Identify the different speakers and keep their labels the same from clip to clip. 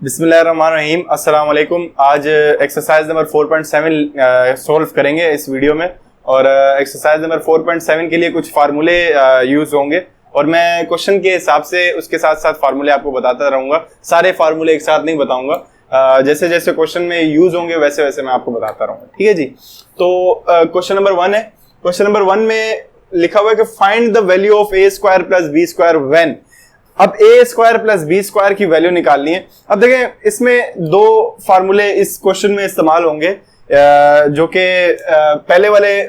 Speaker 1: बिस्मिल्लाहिर्रहमानिर्रहीम, अस्सलाम वालेकुम। आज एक्सरसाइज नंबर 4.7 सॉल्व करेंगे इस वीडियो में। और एक्सरसाइज नंबर 4.7 के लिए कुछ फार्मूले यूज होंगे और मैं क्वेश्चन के हिसाब से उसके साथ साथ फार्मूले आपको बताता रहूंगा। सारे फार्मूले एक साथ नहीं बताऊंगा, जैसे जैसे क्वेश्चन में यूज होंगे वैसे वैसे मैं आपको बताता रहूंगा। ठीक है जी। तो क्वेश्चन नंबर 1 है। क्वेश्चन नंबर 1 में लिखा हुआ है कि find the value of A square plus B square when. अब A square plus B square की वैल्यू निकालनी है। अब देखें, इसमें दो फार्मूले इस क्वेश्चन में इस्तेमाल होंगे, जो कि पहले वाले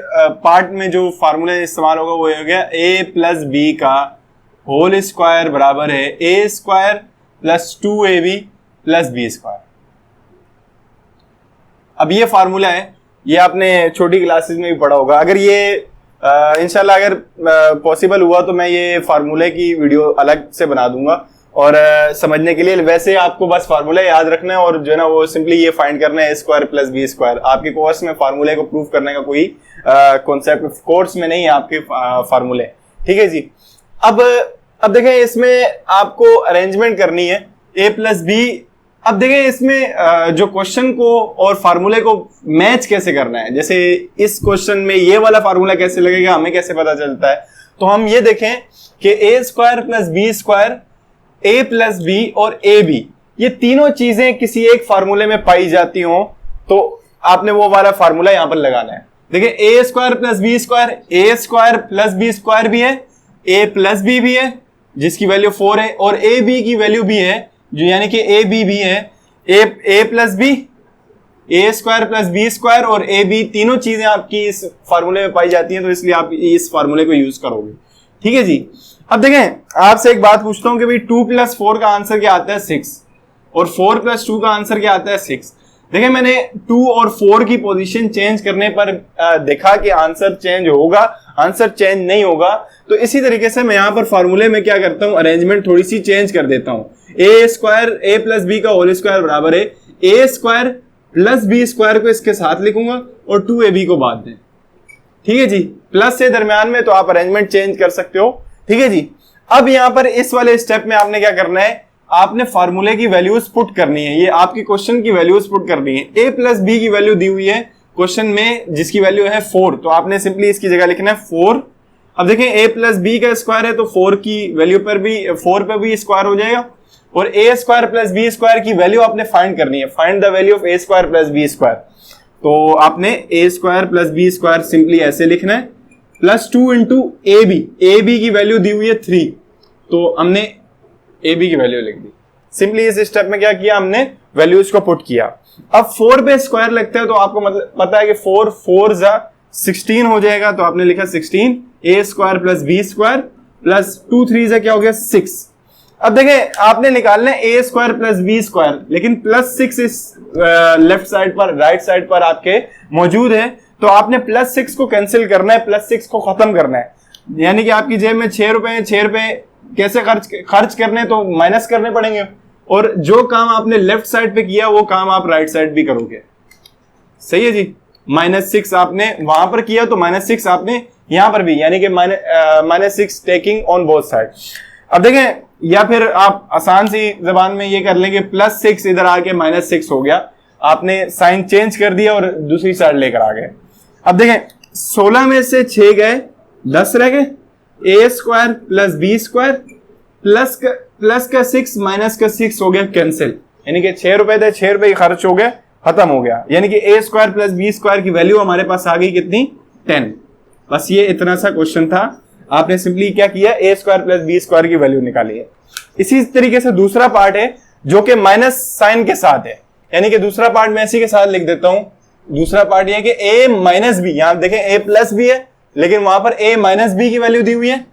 Speaker 1: पार्ट में जो फार्मूले इस्तेमाल होगा वो हो गया ए प्लस बी का होल स्क्वायर बराबर है a square plus 2ab plus B square. अब ये फार्मूला है, ये आपने छोटी क्लासेस में भी पढ़ा होगा। अगर ये इंशाल्लाह अगर पॉसिबल हुआ तो मैं ये फार्मूले की वीडियो अलग से बना दूंगा और समझने के लिए। वैसे आपको बस फार्मूला याद रखना है और जो है ना वो सिंपली ये फाइंड करना है a square plus B square. आपके कोर्स में फार्मूले को प्रूव करने का कोई कॉन्सेप्ट कोर्स में नहीं है आपके फार्मूले। ठीक है जी। अब देखें, इसमें आपको अरेंजमेंट करनी है ए प्लस बी। अब देखें, इसमें जो क्वेश्चन को और फार्मूले को मैच कैसे करना है। जैसे इस क्वेश्चन में ये वाला फार्मूला कैसे लगेगा, हमें कैसे पता चलता है। तो हम ये देखें कि ए स्क्वायर प्लस बी स्क्वायर, ए प्लस बी और ए बी, ये तीनों चीजें किसी एक फार्मूले में पाई जाती हो तो आपने वो वाला फार्मूला यहां पर लगाना है। देखिए, ए स्क्वायर प्लस बी स्क्वायर, ए स्क्वायर प्लस बी स्क्वायर भी है, ए प्लस बी भी है जिसकी वैल्यू 4 है, और ए बी की वैल्यू भी है जो यानी कि ए बी भी है। ए प्लस बी, ए स्क्वायर प्लस बी स्क्वायर और ए बी, तीनों चीजें आपकी इस फार्मूले में पाई जाती हैं, तो इसलिए आप इस फार्मूले को यूज करोगे। ठीक है जी। अब देखें, आपसे एक बात पूछता हूं कि भाई 2 + 4 का आंसर क्या आता है 6 और 4 + 2 का आंसर क्या आता है 6। देखें, मैंने 2 और 4 की पोजीशन चेंज करने पर देखा कि आंसर चेंज होगा, आंसर चेंज नहीं होगा। तो इसी तरीके से मैं यहां पर फार्मूले में क्या करता हूं, अरेंजमेंट थोड़ी सी चेंज कर देता हूं। ए स्क्वायर, ए प्लस बी का होल स्क्वायर बराबर है a square plus B square को इसके साथ लिखूंगा और 2ab को बाद में। ठीक है जी। प्लस से दरमियान में तो आप अरेंजमेंट चेंज कर सकते हो। ठीक है जी। अब यहां पर इस वाले स्टेप में आपने क्या करना है, आपने फार्मूले की वैल्यूज पुट करनी है। ये आपकी क्वेश्चन की वैल्यूज पुट करनी है। ए प्लस बी की वैल्यू दी हुई है क्वेश्चन में जिसकी वैल्यू है 4, तो आपने सिंपली इसकी जगह लिखना है 4। अब देखें, ए प्लस बी का स्क्वायर है तो 4 की वैल्यू पर भी 4 पर भी स्क्वायर हो जाएगा, और a square plus B square की वैल्यू आपने फाइंड करनी है। Find the value of A square plus B square. तो आपने a square plus B square simply ऐसे लिखना है, plus 2 into a b. A b की वैल्यू दी हुई है 3, तो हमने ए बी की वैल्यू लिख दी। सिंपली इस स्टेप में क्या किया, हमने वैल्यूज को पुट किया। अब 4 पे स्क्वायर लगता है तो आपको मतलब पता है कि 4 4 जा 16 हो जाएगा, तो आपने लिखा 16 a square plus B square plus 2 3 जा क्या हो गया 6। अब देखें, आपने निकालना है a square plus B square, लेकिन प्लस 6 इस लेफ्ट साइड पर, राइट साइड पर आपके मौजूद है, तो आपने प्लस 6 को कैंसिल करना है, प्लस 6 को खत्म करना है। यानी कि आपकी जेब में 6 रुपए हैं, 6 रुपए कैसे खर्च करने, तो माइनस करने पड़ेंगे, और जो काम आपने लेफ्ट साइड पे किया वो काम आप राइट साइड भी करोगे। सही है जी। -6 आपने वहां पर किया तो -6 आपने यहां पर भी, यानी कि -6 टेकिंग ऑन बोथ साइड। अब देखें, या फिर आप आसान सी जबान में ये कर लेंगे, +6 इधर आके -6 हो गया, आपने साइन चेंज कर दिया और दूसरी साइड लेकर आ गए। अब देखें, 16 में से 6 गए, 10 रह गए। A square plus B square plus का 6 माइनस का 6 हो गया कैंसिल, यानी कि 6 रुपए थे, 6 रुपए खर्च हो गए, खत्म हो गया। यानी कि ए स्क्वायर प्लस बी स्क्वायर की वैल्यू हमारे पास आ गई कितनी, 10। बस ये इतना सा क्वेश्चन था। आपने सिंपली क्या किया, ए स्क्वायर प्लस बी स्क्वायर की वैल्यू निकाली है। इसी तरीके से दूसरा पार्ट है जो कि माइनस साइन के साथ है, यानी कि दूसरा पार्ट मैं इसी के साथ लिख देता हूं। दूसरा पार्ट यह है कि ए माइनस बी, यहां देखें ए प्लस बी है लेकिन वहां पर ए माइनस बी की वैल्यू दी हुई है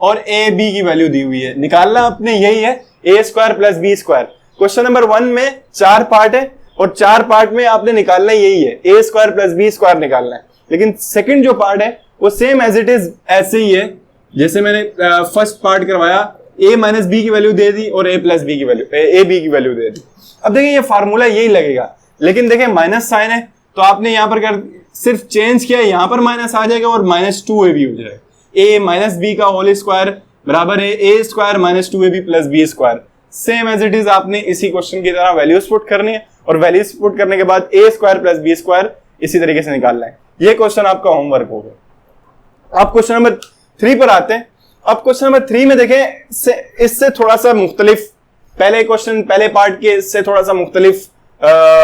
Speaker 1: और ए बी की वैल्यू दी हुई है। निकालना अपने यही है, a square plus B square. Question number 1 में 4 पार्ट है और 4 पार्ट में आपने निकालना यही है, a square plus B square निकालना है। लेकिन सेकंड जो पार्ट है वो सेम एज इट इज ऐसे ही है जैसे मैंने फर्स्ट पार्ट करवाया, ए माइनस बी की वैल्यू दे दी और ए प्लस बी की वैल्यू, ए बी की वैल्यू दे दी। अब देखिए, ये फार्मूला यही लगेगा, लेकिन देखें माइनस साइन है तो आपने यहां पर सिर्फ चेंज किया, यहां पर माइनस आ जाएगा और -2ab हो जाएगा। ए माइनस बी का होल स्क्वायर बराबर है a square -2ab plus B square. Same as it is आपने इसी क्वेश्चन की तरह वैल्यूज पुट करनी है और वैल्यूज पुट करने के बाद ए स्क्वायर प्लस बी स्क्वायर इसी तरीके से निकालना है। ये क्वेश्चन आपका होमवर्क हो गया। अब क्वेश्चन नंबर 3 पर आते हैं। अब क्वेश्चन नंबर 3 में देखें, इससे थोड़ा सा मुख्तलिफ, पहले क्वेश्चन पहले पार्ट के इससे थोड़ा सा मुख्तलिफ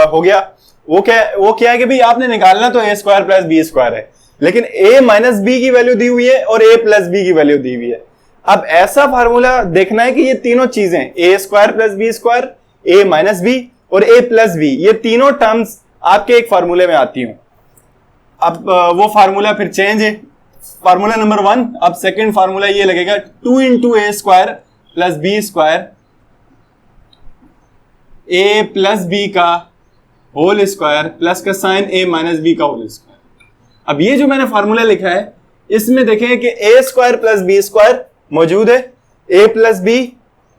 Speaker 1: हो गया। वो क्या है कि भाई आपने निकालना तो ए स्क्वायर प्लस बी स्क्वायर है, लेकिन ए माइनस बी की वैल्यू दी हुई है और ए प्लस बी की वैल्यू दी हुई है। अब ऐसा फार्मूला देखना है कि ये तीनों चीजें ए स्क्वायर प्लस बी स्क्वायर, ए माइनस बी और ए प्लस बी, ये तीनों टर्म्स आपके एक फार्मूले में आती हूं। अब वो फार्मूला फिर चेंज है, फार्मूला नंबर 1। अब सेकंड फार्मूला ये लगेगा 2 इंटू ए स्क्वायर प्लस बी स्क्वायर, ए प्लस बी का होल स्क्वायर प्लस का साइन ए माइनस बी का होल स्क्वायर। अब ये जो मैंने फार्मूला लिखा है इसमें देखें कि ए स्क्वायर प्लस बी स्क्वायर मौजूद है, ए प्लस बी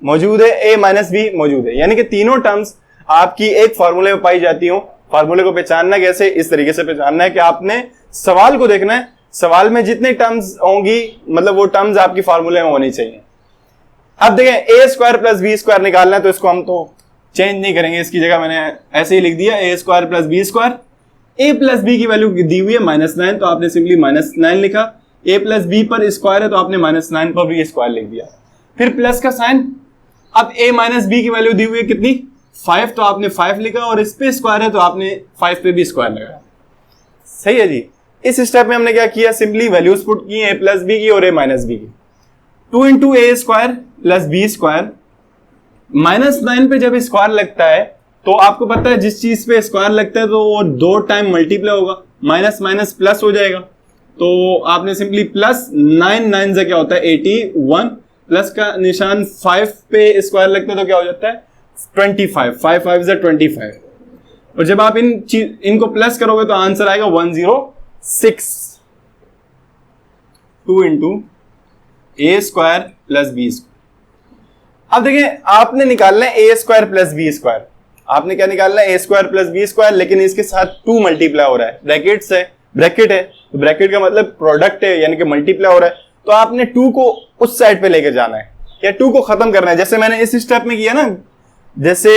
Speaker 1: मौजूद है, ए माइनस बी मौजूद है, यानी कि तीनों टर्म्स आपकी एक फार्मूले में पाई जाती हो। फार्मूले को पहचानना कैसे, इस तरीके से पहचानना है कि आपने सवाल को देखना है, सवाल में जितने टर्म्स होंगी मतलब वो टर्म्स आपकी फार्मूले में होनी चाहिए। अब देखें ए स्क्वायर प्लस बी स्क्वायर निकालना है तो इसको हम तो चेंज नहीं करेंगे, इसकी जगह मैंने ऐसे ही लिख दिया ए स्क्वायर प्लस बी स्क्वायर। ए प्लस बी की वैल्यू दी हुई है -9 तो आपने सिंपली -9 लिखा। ए प्लस बी पर स्क्वायर है तो आपने -9 पर भी स्क्वायर लिख दिया। फिर प्लस का साइन, अब ए माइनस बी की वैल्यू दी हुई है कितनी 5 तो आपने 5 लिखा और इस पे स्क्वायर है तो आपने 5 पे भी स्क्वायर लगाया। सही है जी। इस स्टेप में हमने क्या किया, सिंपली वैल्यूज पुट की ए प्लस बी की और ए माइनस बी की। 2 इंटू ए स्क्वायर प्लस बी स्क्वायर, -9 पे जब स्क्वायर लगता है तो आपको पता है जिस चीज पे स्क्वायर लगता है तो वो 2 टाइम मल्टीप्लाई होगा, माइनस माइनस प्लस हो जाएगा। तो आपने सिंपली प्लस 9 से क्या होता है 81, प्लस का निशान 5 पे स्क्वायर लगता है तो क्या हो जाता है 25, 5 5 से 25। और जब आप इनको प्लस करोगे तो आंसर आएगा 106। 2 इंटू ए स्क्वायर प्लस बी स्क्वायर। अब देखिए आपने निकालना है a square plus B square, आपने क्या निकालना है a square plus B square, लेकिन इसके साथ 2 मल्टीप्लाई हो रहा है, ब्रैकेट है तो ब्रैकेट का मतलब प्रोडक्ट है यानी कि मल्टीप्लाई हो रहा है, तो आपने 2 को उस साइड पे लेकर जाना है या 2 को खत्म करना है। जैसे मैंने इस स्टेप में किया ना, जैसे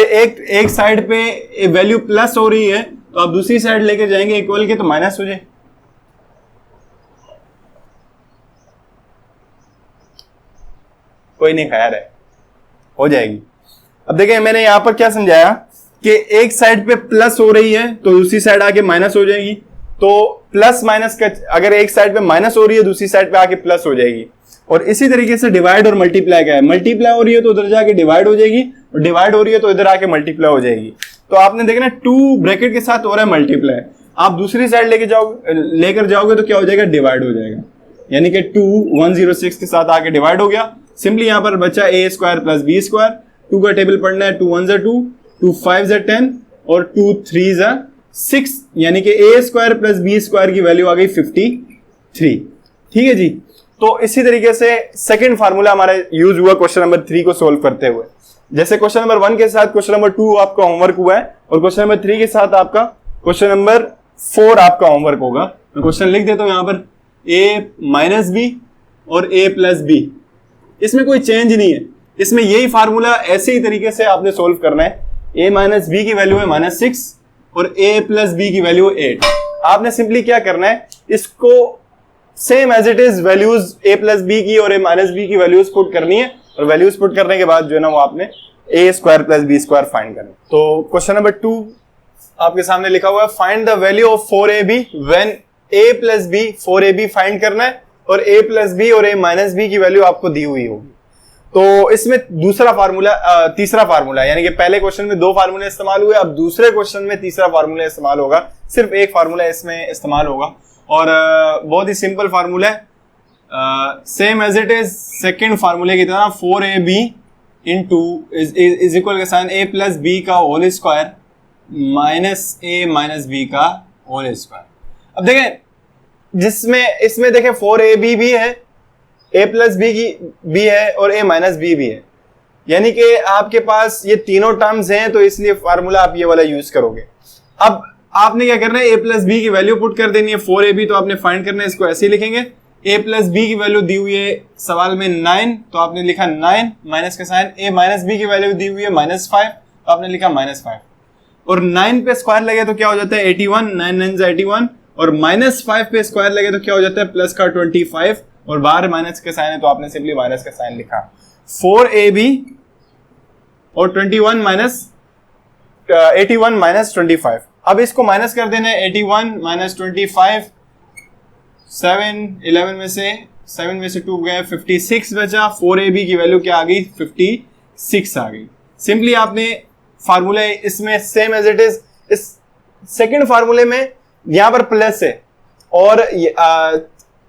Speaker 1: एक साइड पे वैल्यू प्लस हो रही है तो आप दूसरी साइड लेके जाएंगे इक्वल के तो माइनस हो जाए। कोई नहीं, खैर है, हो जाएगी। अब देखिए मैंने यहां पर क्या समझाया कि एक साइड पे प्लस हो रही है तो दूसरी साइड आके माइनस हो जाएगी। तो प्लस माइनस का अगर एक साइड पे माइनस हो रही है दूसरी साइड पे आके प्लस हो जाएगी। और इसी तरीके से डिवाइड और मल्टीप्लाई का है, मल्टीप्लाई हो रही है तो उधर जाके डिवाइड हो जाएगी और डिवाइड हो रही है तो इधर आके मल्टीप्लाई हो जाएगी। तो आपने देखना 2 ब्रैकेट के साथ हो रहा है मल्टीप्लाई, आप दूसरी साइड लेकर जाओगे तो क्या हो जाएगा डिवाइड हो जाएगा, यानी कि 2 106 के साथ आके डिवाइड हो गया। सिंपली यहां पर बचा ए स्क्वायर प्लस बी स्क्वायर। 2 का टेबल पढ़ना है, 2 1 2, 2 5 10 और 2 3 6, यानी कि ए स्क्वायर प्लस बी स्क्वायर की वैल्यू आ गई 53। ठीक है जी। तो इसी तरीके से सेकंड फार्मूला हमारा यूज हुआ क्वेश्चन नंबर 3 को सोल्व करते हुए। जैसे क्वेश्चन नंबर 1 के साथ क्वेश्चन नंबर 2 आपका होमवर्क हुआ है और क्वेश्चन नंबर 3 के साथ आपका क्वेश्चन नंबर 4 आपका होमवर्क होगा। मैं क्वेश्चन लिख देता हूं यहां पर, ए माइनस बी और ए प्लस बी, इसमें कोई चेंज नहीं है, इसमें यही फार्मूला ऐसे ही तरीके से आपने सोल्व करना है। a माइनस बी की वैल्यू है -6 और a प्लस बी की वैल्यू 8। आपने सिंपली क्या करना है, इसको same as it is values a plus B की और a माइनस बी की वैल्यूज पुट करनी है और वैल्यूज पुट करने के बाद जो है ना वो आपने a square plus B square find करना है। तो क्वेश्चन नंबर 2 आपके सामने लिखा हुआ है, find the value of 4ab when a plus B 4ab find करना है और a प्लस बी और a माइनस बी की वैल्यू आपको दी हुई होगी। तो इसमें तीसरा फार्मूला यानी कि पहले क्वेश्चन में 2 फार्मूले इस्तेमाल हुए, अब दूसरे क्वेश्चन में तीसरा फार्मूला इस्तेमाल होगा, सिर्फ एक फार्मूला इसमें इस्तेमाल होगा और बहुत ही सिंपल फार्मूला है, same as it is second फार्मूले की तरह 4ab इंटू इज इक्वल के साइन a प्लस बी का whole square minus a minus B का होल स्क्वायर। अब देखें इसमें देखें 4ab भी है, a प्लस बी की भी है और a माइनस बी भी है, यानी कि आपके पास ये तीनों टर्म्स हैं तो इसलिए फार्मूला आप ये वाला यूज करोगे। अब आपने क्या करना है, a प्लस बी की वैल्यू पुट कर देनी है 4ab, तो आपने फाइंड करना है, इसको ऐसे ही लिखेंगे ए प्लस बी की वैल्यू दी हुई है सवाल में 9, तो आपने लिखा 9 माइनस का साइन। ए माइनस बी की वैल्यू दी हुई है -5, तो आपने लिखा -5। और 9 पे स्क्वायर लगे तो क्या हो जाता है 81, 9 9 81, और -5 पे स्क्वायर लगे तो क्या हो जाता है प्लस का 25, और बाहर माइनस का साइन है तो आपने सिंपली माइनस का साइन लिखा। 4ab और 81 माइनस 25। अब इसको माइनस कर देना है, 81 माइनस 25, 11 में से 2 गए, 56 बचा। 4ab की वैल्यू क्या आ गई 56 आ गई। सिंपली आपने फार्मूला इसमें सेम एज इट इज, इस सेकंड फार्मूले में यहां पर प्लस है और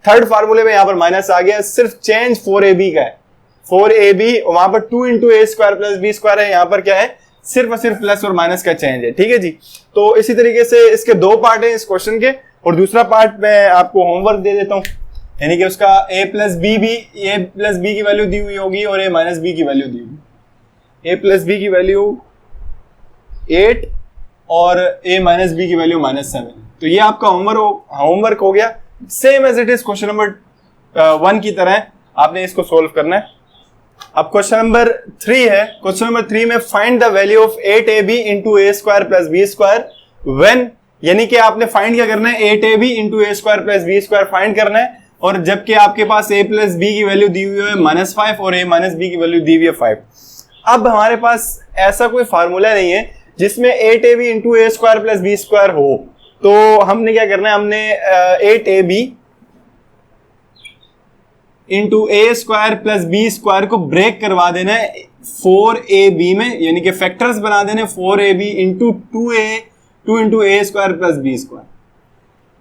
Speaker 1: थर्ड फार्मूले में यहां पर माइनस आ गया, सिर्फ चेंज 4ab का है। 4ab वहां पर 2 इंटू ए स्क्वायर प्लस बी स्क्वायर है, यहां पर क्या है सिर्फ और सिर्फ प्लस और माइनस का चेंज है। ठीक है जी। तो इसी तरीके से इसके दो पार्ट हैं इस क्वेश्चन के, और दूसरा पार्ट मैं आपको होमवर्क दे देता हूं, यानी कि उसका ए प्लस बी की वैल्यू दी हुई होगी और ए माइनस बी की वैल्यू दी हुई। ए प्लस बी की वैल्यू 8 और ए माइनस बी की वैल्यू -7। तो ये आपका होमवर्क हो गया, same as it is question number 1 की तरह आपने इसको सोल्व करना है। अब क्वेश्चन नंबर 3 है। क्वेश्चन नंबर 3 में find the value of 8ab into A square plus B square when, यानी कि आपने फाइंड क्या करना है 8ab इंटू ए square plus B square find करना है, और जबकि आपके पास a प्लस बी की वैल्यू दी हुई है -5 और a माइनस बी की वैल्यू दी हुई है 5। अब हमारे पास ऐसा कोई फार्मूला नहीं है जिसमें 8ab इंटू ए स्क्वायर प्लस बी स्क्वायर हो, तो हमने क्या करना है, हमने 8ab इंटू ए स्क्वायर प्लस बी स्क्वायर को ब्रेक करवा देना है 4ab में, यानी कि फैक्टर्स बना देने 4ab इंटू 2 इंटू ए स्क्वायर प्लस बी स्क्वायर,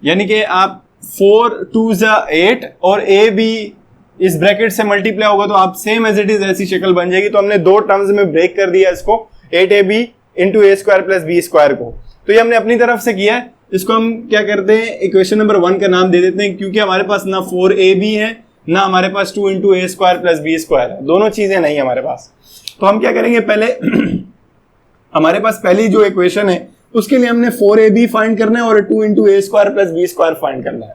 Speaker 1: यानी कि आप 4 2 8 और ए बी इस ब्रैकेट से मल्टीप्लाई होगा तो आप सेम एज इट इज ऐसी शक्ल बन जाएगी। तो हमने दो टर्म्स में ब्रेक कर दिया इसको, 8ab इंटू ए स्क्वायर प्लस बी स्क्वायर को। तो ये हमने अपनी तरफ से किया है। इसको हम क्या करते हैं, इक्वेशन नंबर 1 का नाम दे देते हैं, क्योंकि हमारे पास ना 4ab है ना हमारे पास 2 इंटू ए स्क्वायर प्लस बी स्क्वायर है, दोनों चीजें नहीं है हमारे पास। तो हम क्या करेंगे, पहले हमारे पास पहली जो इक्वेशन है उसके लिए हमने 4ab फाइंड करना है और 2 इंटू ए square plus B square find करना है।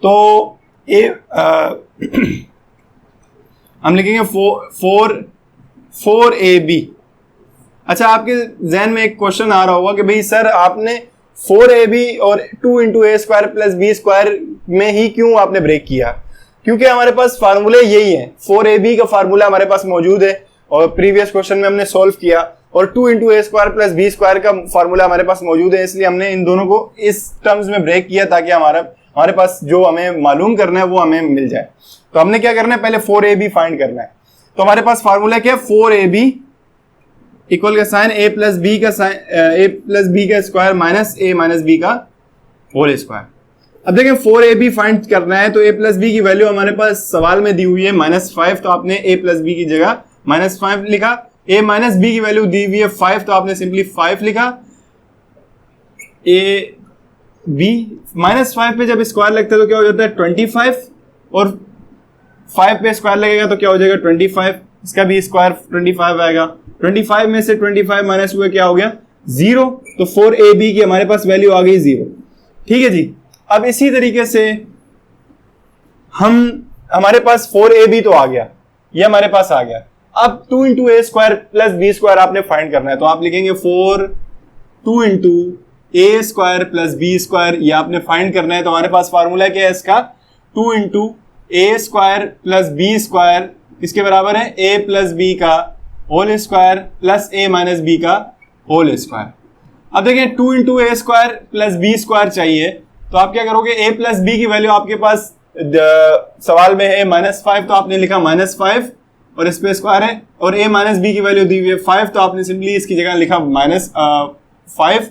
Speaker 1: तो हम लिखेंगे 4ab। अच्छा, आपके जहन में एक क्वेश्चन आ रहा होगा कि भाई सर आपने 4ab और 2 इंटू ए स्क्वायर प्लस बी स्क्वायर में ही क्यों आपने ब्रेक किया, क्योंकि हमारे पास फार्मूले यही है। 4ab का फार्मूला हमारे पास मौजूद है और प्रीवियस क्वेश्चन में हमने सॉल्व किया, और 2 इंटू ए स्क्वायर प्लस बी स्क्वायर का फार्मूला हमारे पास मौजूद है, इसलिए हमने इन दोनों को इस टर्म्स में ब्रेक किया ताकि हमारे पास जो हमें मालूम करना है वो हमें मिल जाए। तो हमने क्या करना है, पहले 4ab फाइंड करना है। तो हमारे पास फार्मूला क्या है, 4ab इक्वल का साइन a प्लस बी का square minus a minus B का होल स्क्वायर। अब देखें 4ab फाइंड करना है, तो a प्लस बी की वैल्यू हमारे पास सवाल में दी हुई है -5, तो आपने a प्लस बी की जगह -5 लिखा। a माइनस बी की वैल्यू दी हुई है 5, तो आपने सिंपली 5 लिखा। a b -5 पे जब स्क्वायर लगता है तो क्या हो जाता है 25, और 5 पे स्क्वायर लगेगा तो क्या हो जाएगा 25, इसका भी स्क्वायर 25 आएगा। 25 में से 25 माइनस हुए क्या हो गया 0, तो 4ab की हमारे पास वैल्यू आ गई 0। ठीक है जी। अब इसी तरीके से हमारे पास 4ab तो आ गया, ये हमारे पास आ गया। अब 2 इंटू ए स्क्वायर प्लस बी स्क्वायर आपने फाइंड करना है, तो आप लिखेंगे 2 इंटू ए स्क्वायर प्लस बी स्क्वायर, ये आपने फाइंड करना है। तो हमारे पास फार्मूला क्या है इसका, 2 इंटू ए स्क्वायर प्लस बी स्क्वायर किसके बराबर है, ए प्लस बी का होल स्क्वायर प्लस ए माइनस बी का होल स्क्वायर। अब देखें 2 इंटू ए स्क्वायर प्लस बी स्क्वायर चाहिए, तो आप क्या करोगे, ए प्लस बी की वैल्यू आपके पास सवाल में है -5, तो आपने लिखा -5 और इस पे स्क्वायर है, और a माइनस बी की वैल्यू दी हुई है 5, तो आपने सिंपली इसकी जगह लिखा -5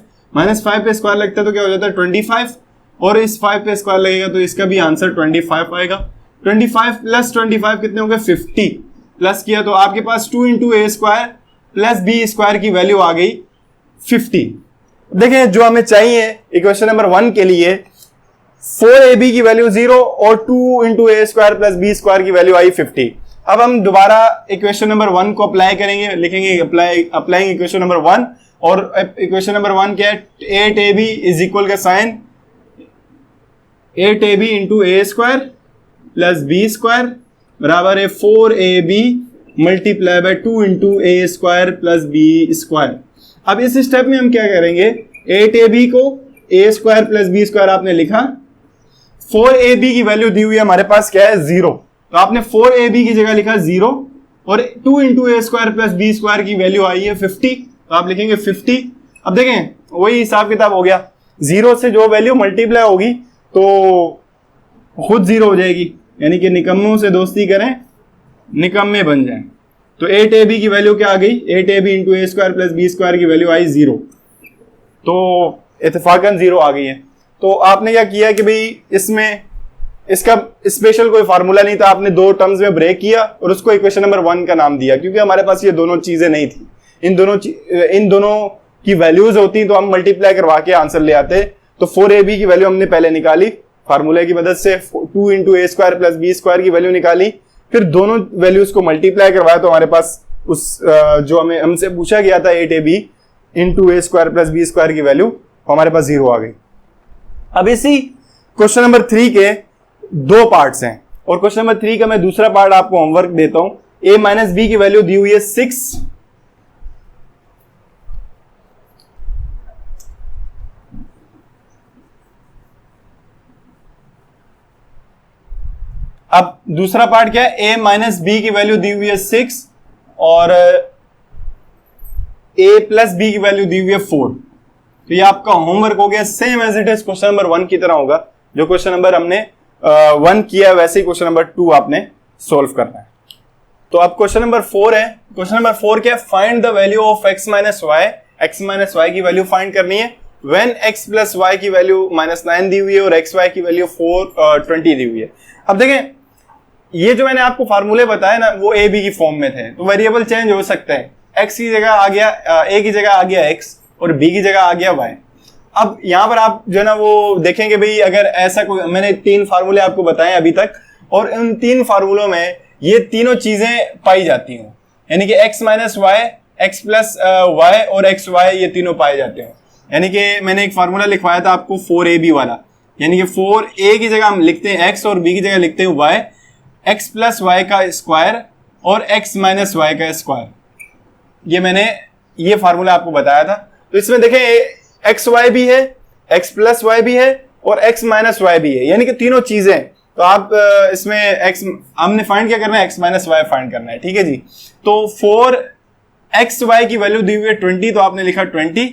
Speaker 1: पे स्क्वायर लगता है तो क्या हो जाता है 25, और इस 5 पे स्क्वायर लगेगा तो इसका भी आंसर 25 आएगा। 25 प्लस 25 कितने हो गए 50, प्लस किया तो आपके पास 2 इंटू ए स्क्वायर प्लस बी स्क्वायर की वैल्यू आ गई 50। देखें जो हमें चाहिए इक्वेशन नंबर 1 के लिए 4ab की वैल्यू 0 और 2 इंटू ए स्क्वायर प्लस बी स्क्वायर की वैल्यू आई 50। अब हम दोबारा इक्वेशन नंबर 1 को अप्लाई करेंगे, लिखेंगे अप्लाइंग इक्वेशन नंबर 1, और इक्वेशन नंबर 1 क्या है, 8ab इज इक्वल का साइन 8ab इंटू ए स्क्वायर प्लस बी स्क्वायर बराबर है 4ab multiply by 2 into A square plus B square. अब इस स्टेप में हम क्या करेंगे, 8ab को A square plus B square आपने लिखा, 4ab की वैल्यू दी हुई है हमारे पास क्या है 0, तो आपने 4ab की जगह लिखा 0 और 2 इंटू ए स्क्वायर प्लस बी स्क्वायर की वैल्यू आई है 50, तो आप लिखेंगे 50। अब देखें वही हिसाब किताब हो गया, 0 से जो वैल्यू मल्टीप्लाई होगी तो खुद 0 हो जाएगी, यानी कि निकम्मों से दोस्ती करें निकम्मे बन जाएं। तो 8ab की वैल्यू क्या आ गई, 8ab इंटू ए स्क्वायर प्लस बी स्क्वायर की वैल्यू आई 0, तो इत्तेफाकन 0 आ गई है। तो आपने क्या किया कि भाई इसमें इसका स्पेशल कोई फार्मूला नहीं था, आपने दो टर्म्स में ब्रेक किया और उसको इक्वेशन नंबर 1 का नाम दिया, क्योंकि हमारे पास ये दोनों चीजें नहीं थी। इन दोनों की वैल्यूज होती तो हम मल्टीप्लाई करवा के आंसर ले आते। तो 4ab की वैल्यू हमने पहले निकाली फार्मूले की मदद से, 2 इंटू ए स्क्वायर प्लस बी स्क्वायर की वैल्यू निकाली, फिर दोनों वैल्यूज को मल्टीप्लाई करवाया तो हमारे पास उस जो हमसे पूछा गया था 8ab इंटू ए स्क्वायर प्लस बी स्क्वायर की वैल्यू हमारे पास 0 आ गई। अब इसी क्वेश्चन नंबर 3 के दो पार्ट्स हैं और क्वेश्चन नंबर 3 का मैं दूसरा पार्ट आपको होमवर्क देता हूं। a माइनस बी की वैल्यू दी हुई है 6, अब दूसरा पार्ट क्या है, a माइनस बी की वैल्यू दी हुई है 6 और a प्लस बी की वैल्यू दी हुई है 4। तो ये आपका होमवर्क हो गया, same as it is question number 1 की तरह होगा। जो क्वेश्चन नंबर हमने 1 किया वैसे ही क्वेश्चन नंबर 2 आपने सोल्व करना है। तो अब क्वेश्चन नंबर 4 है। क्वेश्चन नंबर 4 क्या है, find the value of x minus Y, x minus Y की वैल्यू फाइंड करनी है व्हेन x प्लस वाई की वैल्यू -9 दी हुई है और xy की वैल्यू 420 दी हुई है। अब देखें ये जो मैंने आपको फार्मूले बताया ना वो a b की फॉर्म में थे, तो वेरिएबल चेंज हो सकता है, x की जगह आ गया a की जगह आ गया x और b की जगह आ गया y। अब यहां पर आप जो है ना वो देखेंगे भाई अगर ऐसा कोई, मैंने 3 फार्मूले आपको बताए अभी तक और उन 3 फार्मूलों में ये तीनों चीजें पाई जाती हूँ, यानी कि x minus Y, x plus Y और एक्स वाई ये तीनों पाए जाते हैं। यानी कि मैंने एक फार्मूला लिखवाया था आपको 4ab वाला, यानी कि 4a की जगह हम लिखते हैं x और b की जगह लिखते हैं y, x प्लस वाई का स्क्वायर और x माइनस वाई का स्क्वायर। ये मैंने ये फार्मूला आपको बताया था। तो इसमें देखें एक्स वाई भी है, x प्लस वाई भी है और x माइनस वाई भी है, यानी कि तीनों चीजें। तो आप इसमें x हमने फाइंड क्या करना है, x माइनस वाई फाइंड करना है, ठीक है जी। तो 4xy की वैल्यू दी हुई है 20, तो आपने लिखा 20,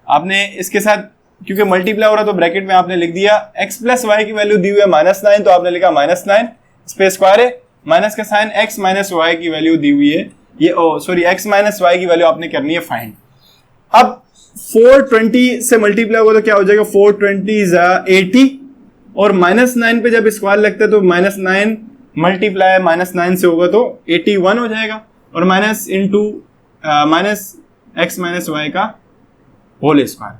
Speaker 1: आपने इसके साथ क्योंकि मल्टीप्लाई हो रहा तो ब्रैकेट में आपने लिख दिया। x प्लस वाई की वैल्यू दी हुई है -9, तो आपने लिखा -9, स्पेस स्क्वायर है, माइनस का साइन, x माइनस वाई की वैल्यू दी हुई है ये, x माइनस वाई की वैल्यू आपने करनी है फाइंड। अब 420 से मल्टीप्लाई होगा तो क्या हो जाएगा, 420 80 और -9 पे जब स्क्वायर लगता है तो -9 मल्टीप्लाई -9 से होगा तो 81 हो जाएगा और minus into minus x minus Y का होल स्क्वायर।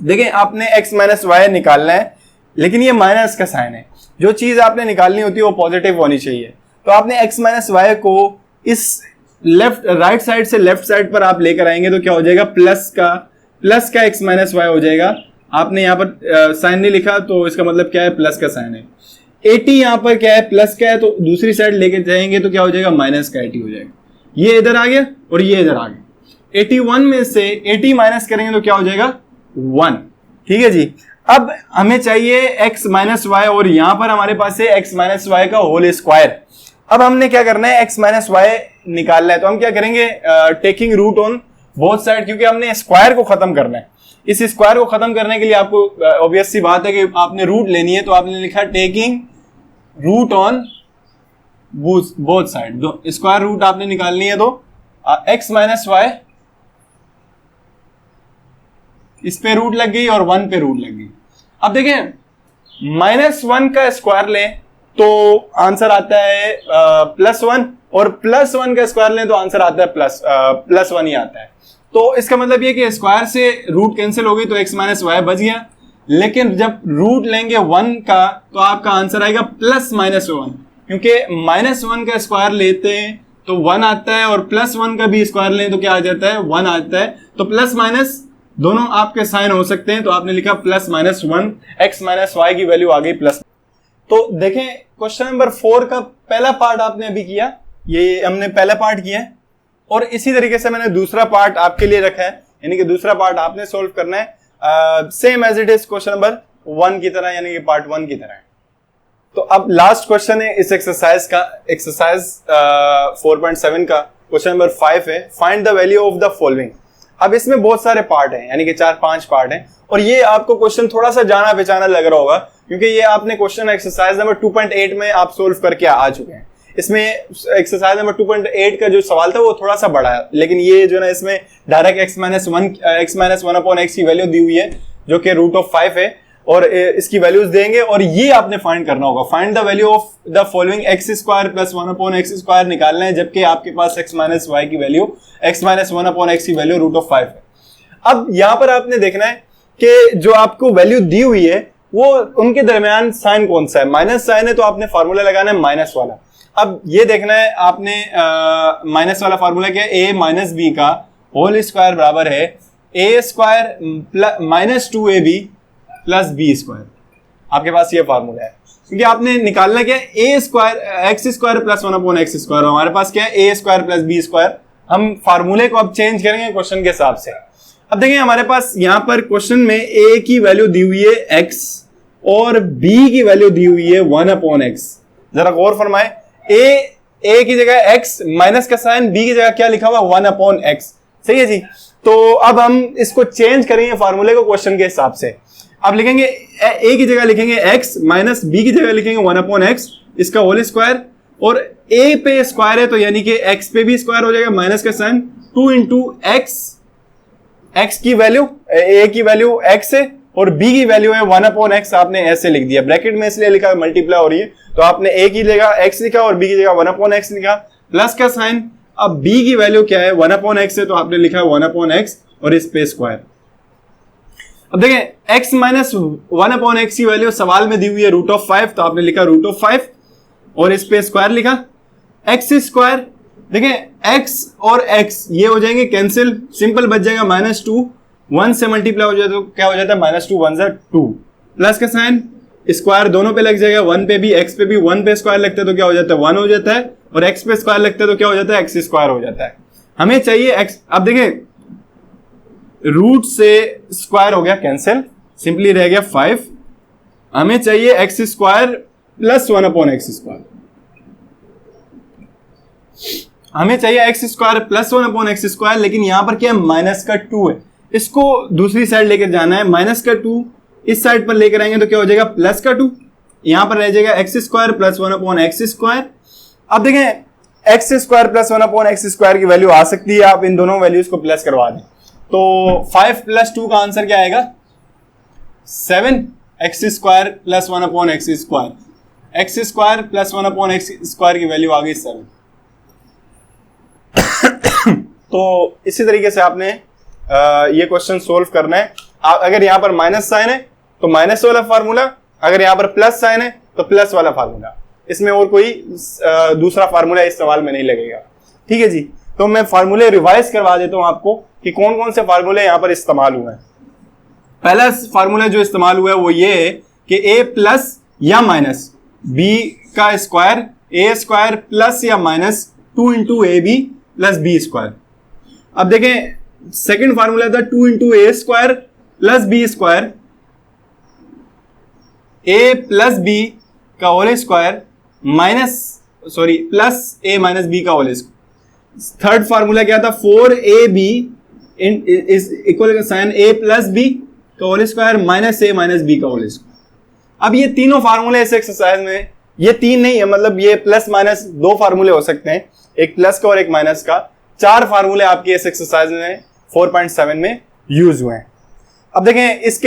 Speaker 1: देखें आपने x माइनस वाई निकालना है, लेकिन ये माइनस का साइन है, जो चीज आपने निकालनी होती है वो पॉजिटिव होनी चाहिए। तो आपने x माइनस वाई को इस राइट साइड से लेफ्ट साइड पर आप लेकर आएंगे तो क्या हो जाएगा, प्लस का x माइनस वाई हो जाएगा। आपने यहाँ पर साइन नहीं लिखा तो इसका मतलब क्या है, प्लस का साइन है। 80 यहाँ पर क्या है, प्लस का है, तो दूसरी साइड लेके जाएंगे तो क्या हो जाएगा, माइनस का 80 हो जाएगा। ये इधर आ गया और ये इधर आ गया। 81 में से 80 माइनस करेंगे तो क्या हो जाएगा, 1, ठीक है जी। अब हमें चाहिए x माइनस वाई और यहां पर हमारे पास है x माइनस वाई का होल स्क्वायर। अब हमने क्या करना है, x माइनस वाई निकालना है, तो हम क्या करेंगे, taking root on both side, क्योंकि हमने स्क्वायर को खत्म करना है। इस स्क्वायर को खत्म करने के लिए आपको ऑब्वियस सी बात है कि आपने रूट लेनी है, तो आपने लिखा taking root on both side. Square root आपने निकालनी है तो x माइनस वाई इस पे रूट लग गई और 1 पे रूट लग गई। अब देखें -1 का स्क्वायर लें तो आंसर आता है +1 और +1 का स्क्वायर लें तो आंसर आता है +1 ही आता है। तो इसका मतलब ये कि स्क्वायर से रूट कैंसिल हो गई तो x माइनस वाई बच गया, लेकिन जब रूट लेंगे 1 का तो आपका आंसर आएगा +-1, क्योंकि -1 का स्क्वायर लेते हैं तो 1 आता है और +1 का भी स्क्वायर लें तो क्या आ जाता है, 1 आता है। तो प्लस माइनस दोनों आपके साइन हो सकते हैं, तो आपने लिखा +-1, x माइनस वाई की वैल्यू आ गई प्लस। तो देखें क्वेश्चन नंबर 4 का पहला पार्ट आपने अभी किया, ये हमने पहला पार्ट किया है, और इसी तरीके से मैंने दूसरा पार्ट आपके लिए रखा है, यानी कि दूसरा पार्ट आपने सोल्व करना है same as it is question number 1 की तरह, यानी कि पार्ट 1 की तरह। तो अब लास्ट क्वेश्चन है इस एक्सरसाइज का, एक्सरसाइज 4.7 का क्वेश्चन नंबर 5 है, find the value of the following. अब इसमें बहुत सारे पार्ट हैं, यानी कि 4-5 पार्ट हैं, और ये आपको क्वेश्चन थोड़ा सा जाना पहचाना लग रहा होगा, क्योंकि ये आपने क्वेश्चन एक्सरसाइज नंबर 2.8 में आप सोल्व करके आ चुके हैं। इसमें एक्सरसाइज नंबर 2.8 का जो सवाल था वो थोड़ा सा बड़ा है, लेकिन ये जो ना इसमें डायरेक्ट x-1 की वैल्यू दी हुई है जो कि √5 है, और इसकी वैल्यूज देंगे और ये आपने फाइंड करना होगा। Find the value of the following x² + 1/x² निकालना है, जबकि आपके पास x-y की वैल्यू x-1/x की वैल्यू √5 है। अब यहां पर आपने देखना है कि जो आपको वैल्यू दी हुई है वो उनके दरमियान साइन कौन सा है, माइनस साइन है तो आपने फार्मूला लगाना है माइनस वाला। अब ये देखना है आपने माइनस वाला फार्मूला क्या है, a - b का होल स्क्वायर बराबर है a² - 2ab + b²। आपके पास ये फार्मूला है, क्योंकि आपने निकालना क्या है x² + 1/x²। हमारे पास क्या है a² + b²। हम फार्मूले को अब चेंज करेंगे क्वेश्चन के हिसाब से। अब देखिए हमारे पास यहां पर क्वेश्चन में a की वैल्यू दी हुई है x और b की वैल्यू दी हुई है 1/x। जरा गौर फरमाए, a की जगह x, माइनस का साइन, b की जगह क्या लिखा हुआ 1/x। सही है जी। तो अब हम इसको चेंज करेंगे फार्मूले को क्वेश्चन के हिसाब से। अब लिखेंगे a की जगह लिखेंगे x माइनस b की जगह लिखेंगे 1/x, इसका होल स्क्वायर, और a पे स्क्वायर है तो यानी कि x पे भी स्क्वायर हो जाएगा, माइनस का साइन 2 × x की वैल्यू, a की वैल्यू x है और b की वैल्यू है 1/x। आपने ऐसे लिख दिया, ब्रैकेट में इसलिए लिखा मल्टीप्लाई हो रही है, तो आपने a की जगह x लिखा और b की जगह 1/x लिखा, प्लस का साइन। अब b की वैल्यू क्या है 1/x है, तो आपने लिखा 1/x और इस पे स्क्वायर। अब देखें x - 1/x की वैल्यू सवाल में दी हुई है √5, तो आपने लिखा √5 और इस पे स्क्वायर लिखा x²। देखें x और x ये हो जाएंगे कैंसिल, सिंपल बच जाएगा -2, 1 से मल्टीप्लाई हो जाए तो क्या हो जाता है -2 1 × 2, प्लस का साइन, स्क्वायर दोनों पे लग जाएगा, 1 पे भी x पे भी 1 पे स्क्वायर लगता है तो क्या हो जाता है 1 हो जाता है, और x पे स्क्वायर लगता है तो क्या हो जाता है x² हो जाता है। हमें चाहिए x। अब देखें रूट से स्क्वायर हो गया कैंसिल, सिंपली रह गया 5। हमें चाहिए x² + 1/x²। हमें चाहिए x² + 1/x², लेकिन यहां पर क्या है माइनस का 2 है, इसको दूसरी साइड लेकर जाना है। माइनस का 2 इस साइड पर लेकर आएंगे तो क्या हो जाएगा प्लस का 2, यहां पर रह जाएगा x² + 1/x²। अब देखें x² + 1/x² की वैल्यू आ सकती है, आप इन दोनों वैल्यूज को प्लस करवा दें तो 5 + 2 का आंसर क्या आएगा 7, x² + 1/x²। x² + 1/x² की वैल्यू आ गई 7। तो इसी तरीके से आपने ये क्वेश्चन सोल्व करना है। अगर यहां पर माइनस साइन है तो माइनस वाला फार्मूला, अगर यहां पर प्लस साइन है तो प्लस वाला फार्मूला, इसमें और कोई दूसरा फार्मूला इस सवाल में नहीं लगेगा। ठीक है जी। तो मैं फार्मूले रिवाइज करवा देता हूं आपको कि कौन कौन से फार्मूले यहां पर इस्तेमाल हुए हैं। पहला फार्मूला जो इस्तेमाल हुआ है वो ये है कि a+ या माइनस b का स्क्वायर, a² प्लस या माइनस 2 × ab + b²। अब देखें सेकंड फार्मूला था 2 × a² + b², a + b का whole square plus a - b का होल स्क्वायर। थर्ड फार्मूला क्या था 4ab is equal sign a + b का whole square minus a - b का होल स्क्वायर। अब ये तीनों फार्मूले इस एक्सरसाइज में, ये तीन नहीं है, मतलब ये प्लस माइनस 2 फार्मूले हो सकते हैं, एक प्लस का और एक माइनस का। 4 फार्मूले आपके इस एक्सरसाइज में 4.7 में यूज हुए हैं। अब देखें इस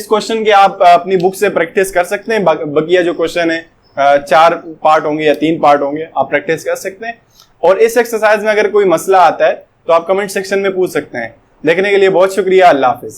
Speaker 1: क्वेश्चन के आप अपनी बुक से प्रैक्टिस कर सकते हैं। बकिया जो क्वेश्चन है 4 पार्ट होंगे या 3 पार्ट होंगे, आप प्रैक्टिस कर सकते हैं। और इस एक्सरसाइज में अगर कोई मसला आता है तो आप कमेंट सेक्शन में पूछ सकते हैं। देखने के लिए बहुत शुक्रिया। अल्लाह हाफिज।